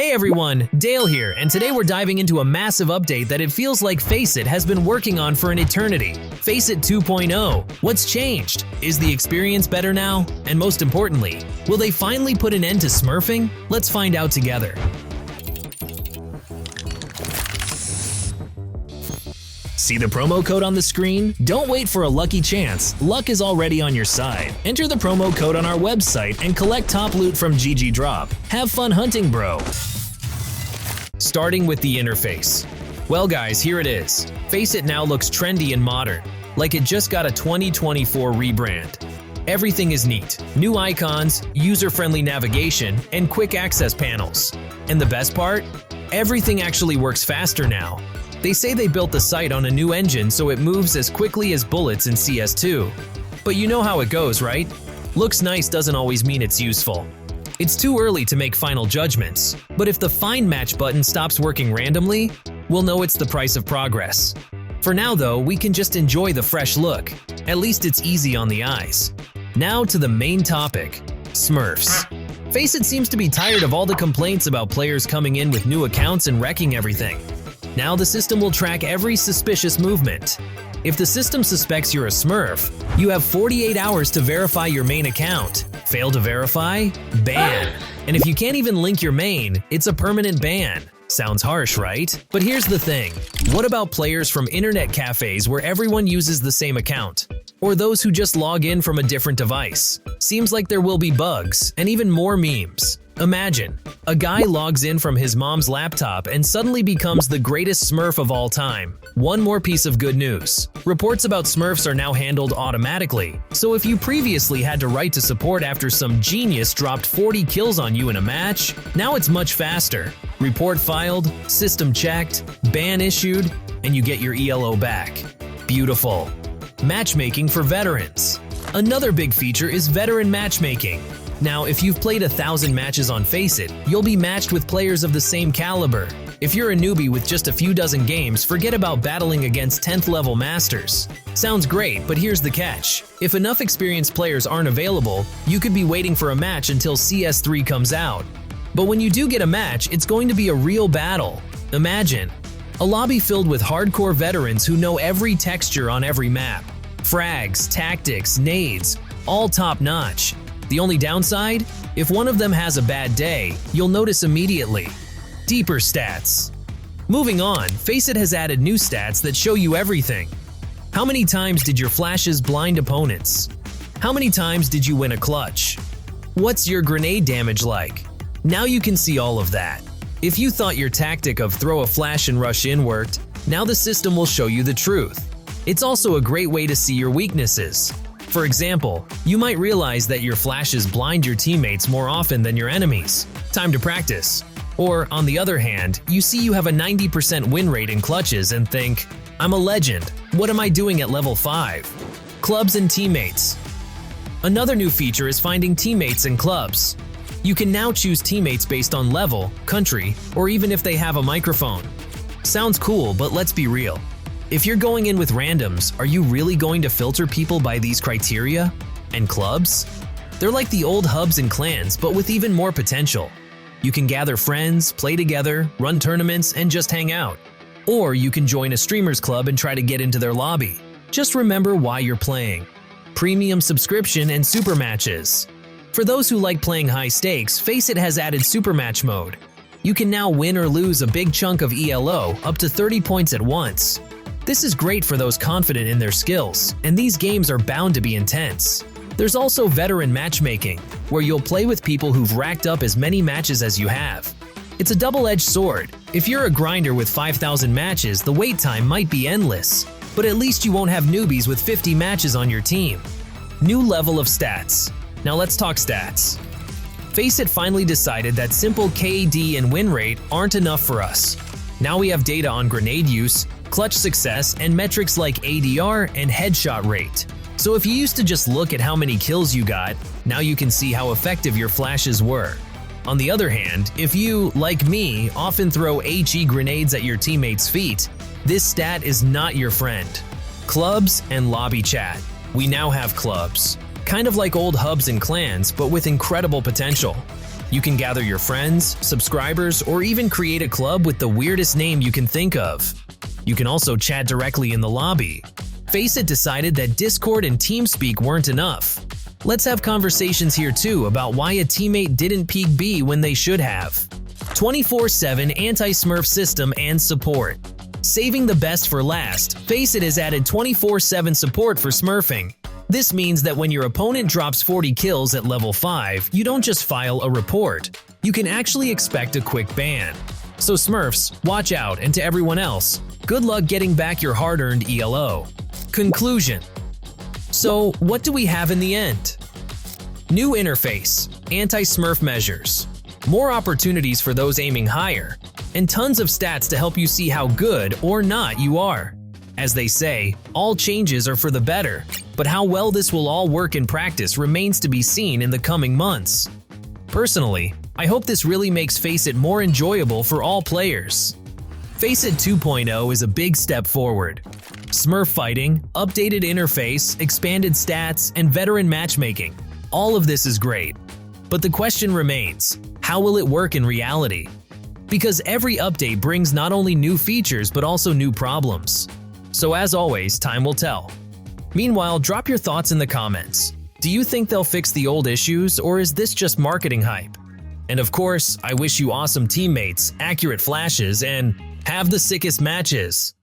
Hey everyone, Dale here, and today we're diving into a massive update that it feels like Faceit has been working on for an eternity. Faceit 2.0. What's changed? Is the experience better now? And most importantly, will they finally put an end to smurfing? Let's find out together. See the promo code on the screen? Don't wait for a lucky chance. Luck is already on your side. Enter the promo code on our website and collect top loot from GGDROP. Have fun hunting, bro. Starting with the interface. Well guys, here it is. Faceit now looks trendy and modern, like it just got a 2024 rebrand. Everything is neat. New icons, user-friendly navigation, and quick access panels. And the best part? Everything actually works faster now. They say they built the site on a new engine so it moves as quickly as bullets in CS2. But you know how it goes, right? Looks nice doesn't always mean it's useful. It's too early to make final judgments, but if the Find Match button stops working randomly, we'll know it's the price of progress. For now though, we can just enjoy the fresh look. At least it's easy on the eyes. Now to the main topic, Smurfs. Faceit seems to be tired of all the complaints about players coming in with new accounts and wrecking everything. Now the system will track every suspicious movement. If the system suspects you're a smurf, you have 48 hours to verify your main account. Fail to verify? Ban. And if you can't even link your main, it's a permanent ban. Sounds harsh, right? But here's the thing. What about players from internet cafes where everyone uses the same account? Or those who just log in from a different device? Seems like there will be bugs and even more memes. Imagine, a guy logs in from his mom's laptop and suddenly becomes the greatest smurf of all time. One more piece of good news. Reports about smurfs are now handled automatically, so if you previously had to write to support after some genius dropped 40 kills on you in a match, now it's much faster. Report filed, system checked, ban issued, and you get your ELO back. Beautiful. Matchmaking for veterans. Another big feature is veteran matchmaking. Now, if you've played 1,000 matches on Faceit, you'll be matched with players of the same caliber. If you're a newbie with just a few dozen games, forget about battling against 10th level masters. Sounds great, but here's the catch. If enough experienced players aren't available, you could be waiting for a match until CS3 comes out. But when you do get a match, it's going to be a real battle. Imagine a lobby filled with hardcore veterans who know every texture on every map. Frags, tactics, nades, all top-notch. The only downside? If one of them has a bad day, you'll notice immediately. Deeper stats. Moving on, Faceit has added new stats that show you everything. How many times did your flashes blind opponents? How many times did you win a clutch? What's your grenade damage like? Now you can see all of that. If you thought your tactic of throw a flash and rush in worked, now the system will show you the truth. It's also a great way to see your weaknesses. For example, you might realize that your flashes blind your teammates more often than your enemies. Time to practice. Or, on the other hand, you see you have a 90% win rate in clutches and think, I'm a legend, what am I doing at level 5? Clubs and teammates. Another new feature is finding teammates in clubs. You can now choose teammates based on level, country, or even if they have a microphone. Sounds cool, but let's be real. If you're going in with randoms, are you really going to filter people by these criteria? And clubs? They're like the old hubs and clans, but with even more potential. You can gather friends, play together, run tournaments, and just hang out. Or you can join a streamer's club and try to get into their lobby. Just remember why you're playing. Premium subscription and super matches. For those who like playing high stakes, Faceit has added super match mode. You can now win or lose a big chunk of ELO, up to 30 points at once. This is great for those confident in their skills, and these games are bound to be intense. There's also veteran matchmaking, where you'll play with people who've racked up as many matches as you have. It's a double-edged sword. If you're a grinder with 5,000 matches, the wait time might be endless, but at least you won't have newbies with 50 matches on your team. New level of stats. Now let's talk stats. Faceit finally decided that simple KD and win rate aren't enough for us. Now we have data on grenade use, clutch success, and metrics like ADR and headshot rate. So if you used to just look at how many kills you got, now you can see how effective your flashes were. On the other hand, if you, like me, often throw HE grenades at your teammates' feet, this stat is not your friend. Clubs and lobby chat. We now have clubs. Kind of like old hubs and clans, but with incredible potential. You can gather your friends, subscribers, or even create a club with the weirdest name you can think of. You can also chat directly in the lobby. Faceit decided that Discord and TeamSpeak weren't enough. Let's have conversations here too about why a teammate didn't peek B when they should have. 24/7 anti-smurf system and support. Saving the best for last, Faceit has added 24/7 support for smurfing. This means that when your opponent drops 40 kills at level 5, you don't just file a report. You can actually expect a quick ban. So Smurfs, watch out, and to everyone else, good luck getting back your hard-earned ELO. Conclusion. So, what do we have in the end? New interface, anti-smurf measures, more opportunities for those aiming higher, and tons of stats to help you see how good or not you are. As they say, all changes are for the better, but how well this will all work in practice remains to be seen in the coming months. Personally, I hope this really makes Faceit more enjoyable for all players. Faceit 2.0 is a big step forward. Smurf fighting, updated interface, expanded stats, and veteran matchmaking. All of this is great. But the question remains, how will it work in reality? Because every update brings not only new features but also new problems. So as always, time will tell. Meanwhile, drop your thoughts in the comments. Do you think they'll fix the old issues, or is this just marketing hype? And of course, I wish you awesome teammates, accurate flashes, and have the sickest matches.